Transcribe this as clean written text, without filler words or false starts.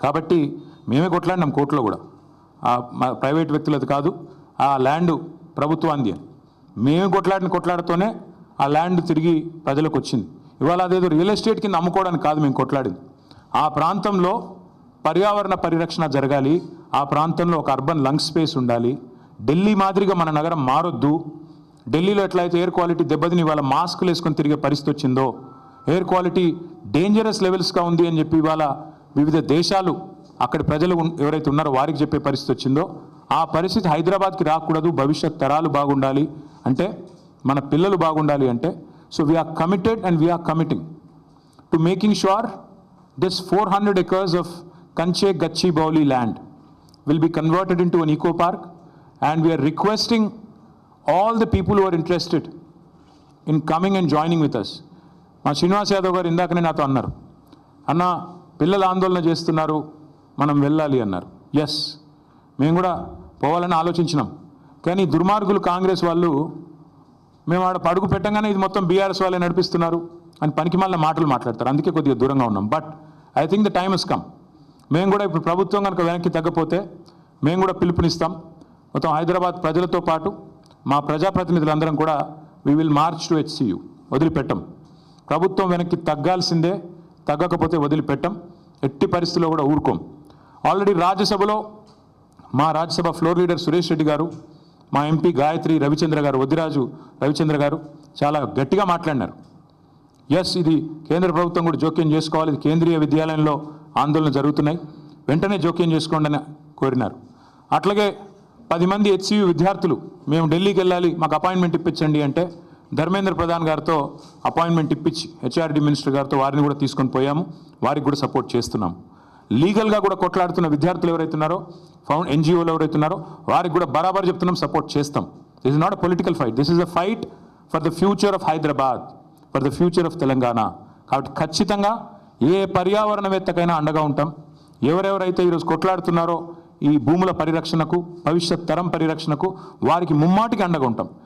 కాబట్టి మేమే కొట్లాడినాం కోర్టులో కూడా, ప్రైవేట్ వ్యక్తులది కాదు, ఆ ల్యాండ్ ప్రభుత్వాంది అని మేము కొట్లాడుతూనే ఆ ల్యాండ్ తిరిగి ప్రజలకు వచ్చింది. ఇవాళ అదేదో రియల్ ఎస్టేట్ కింద అమ్ముకోవడానికి కాదు మేము కొట్లాడింది. ఆ ప్రాంతంలో పర్యావరణ పరిరక్షణ జరగాలి, ఆ ప్రాంతంలో ఒక అర్బన్ లంగ్ స్పేస్ ఉండాలి. ఢిల్లీ మాదిరిగా మన నగరం మారొద్దు. ఢిల్లీలో ఎట్లయితే ఎయిర్ క్వాలిటీ దెబ్బతిని ఇవాళ మాస్కులు వేసుకొని తిరిగే పరిస్థితి వచ్చిందో, ఎయిర్ క్వాలిటీ డేంజరస్ లెవెల్స్గా ఉంది అని చెప్పి ఇవాళ వివిధ దేశాలు అక్కడి ప్రజలు ఎవరైతే ఉన్నారో వారికి చెప్పే పరిస్థితి వచ్చిందో, ఆ పరిస్థితి హైదరాబాద్కి రాకూడదు. భవిష్యత్ తరాలు బాగుండాలి అంటే, మన పిల్లలు బాగుండాలి అంటే, so we are committed and we are committing to making sure this 400 acres of Kanche Gachibowli land will be converted into an eco park, and we are requesting all the people who are interested in coming and joining with us. మా శ్రీనివాస్ యాదవ్ గారు ఇందాకనే నాతో అన్నారు, అన్న పిల్లలు ఆందోళన చేస్తున్నారు, మనం వెళ్ళాలి అన్నారు. ఎస్, మేము కూడా పోవాలని ఆలోచించినాం. కానీ దుర్మార్గులు కాంగ్రెస్ వాళ్ళు మేము ఆడ పడుగు పెట్టంగానే ఇది మొత్తం బీఆర్ఎస్ వాళ్ళే నడిపిస్తున్నారు అని పనికిమాలిన మాటలు మాట్లాడతారు. అందుకే కొద్దిగా దూరంగా ఉన్నాం. But I think the time has come. మేము కూడా ఇప్పుడు ప్రభుత్వం కనుక వెనక్కి తగ్గపోతే మేము కూడా పిలుపునిస్తాం. మొత్తం హైదరాబాద్ ప్రజలతో పాటు మా ప్రజాప్రతినిధులందరం కూడా we will March to HCU. వదిలిపెట్టం. ప్రభుత్వం వెనక్కి తగ్గాల్సిందే, తగ్గకపోతే వదిలిపెట్టం. ఎట్టి పరిస్థితుల్లో కూడా ఊరుకోం. ఆల్రెడీ రాజ్యసభలో మా రాజ్యసభ ఫ్లోర్ లీడర్ సురేష్ రెడ్డి గారు, మా ఎంపీ గాయత్రి రవిచంద్ర గారు, వద్దిరాజు రవిచంద్ర గారు చాలా గట్టిగా మాట్లాడినారు. ఎస్, ఇది కేంద్ర ప్రభుత్వం కూడా జోక్యం చేసుకోవాలి, ఇది కేంద్రీయ విద్యాలయంలో ఆందోళన జరుగుతున్నాయి, వెంటనే జోక్యం చేసుకోండి అని కోరినారు. అట్లాగే 10 మంది HCU విద్యార్థులు మేము ఢిల్లీకి వెళ్ళాలి, మాకు అపాయింట్మెంట్ ఇప్పించండి అంటే ధర్మేంద్ర ప్రధాన్ గారితో అపాయింట్మెంట్ ఇప్పించి HRD మినిస్టర్ గారితో వారిని కూడా తీసుకొని పోయాము. వారికి కూడా సపోర్ట్ చేస్తున్నాము. లీగల్గా కూడా కొట్లాడుతున్న విద్యార్థులు ఎవరైతున్నారో, NGOలు ఎవరైతున్నారో వారికి కూడా బరాబర్ చెప్తున్నాం, సపోర్ట్ చేస్తాం. This is not a political fight, this is a fight for the future of Hyderabad, for the future of Telangana. కాబట్టి ఖచ్చితంగా ఏ పర్యావరణవేత్తకైనా అండగా ఉంటాం. ఎవరెవరైతే ఈరోజు కొట్లాడుతున్నారో ఈ భూముల పరిరక్షణకు, భవిష్యత్ తరం పరిరక్షణకు వారికి ముమ్మాటికి అండగా ఉంటాం.